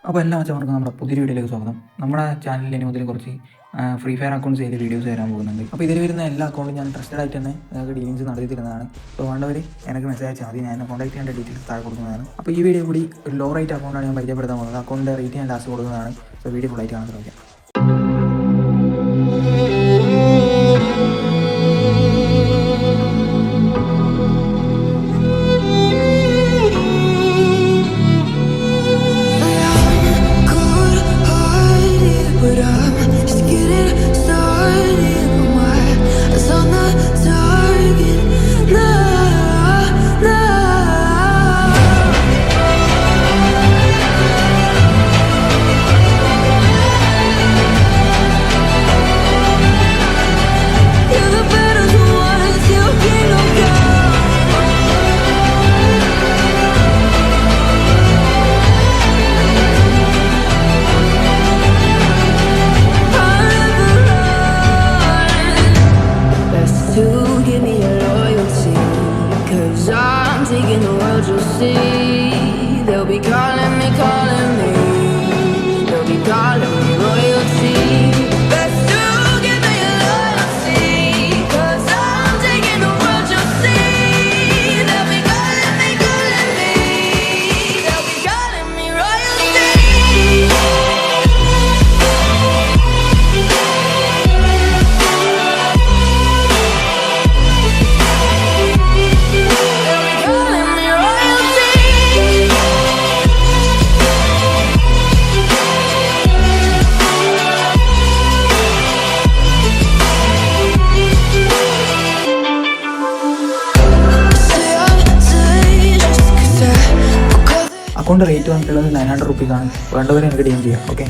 അപ്പോൾ എല്ലാ മച്ചന്മാർക്കും നമ്മുടെ പുതിയൊരു വീഡിയോയിലേക്ക് സ്വാഗതം. നമ്മുടെ ചാനലിൽ ഇനി മുതൽ കുറച്ച് ഫ്രീ ഫയർ അക്കൗണ്ട്സ് ചെയ്ത് വീഡിയോസ് വരാൻ പോകുന്നുണ്ട്. അപ്പോൾ ഇതിൽ വരുന്ന എല്ലാ അക്കൗണ്ടും ഞാൻ ട്രസ്റ്റഡ് ആയിട്ട് തന്നെ നിങ്ങൾക്ക് ഡീലിങ്സ് നടത്തി തരുന്നതാണ്. അപ്പോൾ വേണ്ടവർ എനിക്ക് മെസ്സേജ് അയച്ചാൽ മതി, ഞാൻ കോൺടാക്ട് ചെയ്യേണ്ട ഡീറ്റെയിൽസ് താഴെ കൊടുക്കുന്നതാണ്. അപ്പോൾ ഈ വീഡിയോ കൂടി ഒരു ലോ റേറ്റ് അക്കൗണ്ടാണ് ഞാൻ പരിചയപ്പെടുത്താൻ പോകുന്നത്. അക്കൗണ്ടിൻ്റെ റേറ്റ് ഞാൻ ലാസ്റ്റ് കൊടുക്കുന്നതാണ്. അപ്പോൾ വീഡിയോ ഫുള്ളായിട്ട് കാണാൻ ശ്രമിക്കാം. Taking the world, you'll see. They'll be calling me, they'll be calling me royalty. Best to give me your loyalty, 'cause I'm taking the world, you'll see. They'll be calling me, they'll be calling me royalty. Account rate വന്നിട്ടുള്ളത് 900 റുപ്പീസാണ്. വേണ്ടവരെ എനിക്ക് deem ചെയ്യാം. Okay.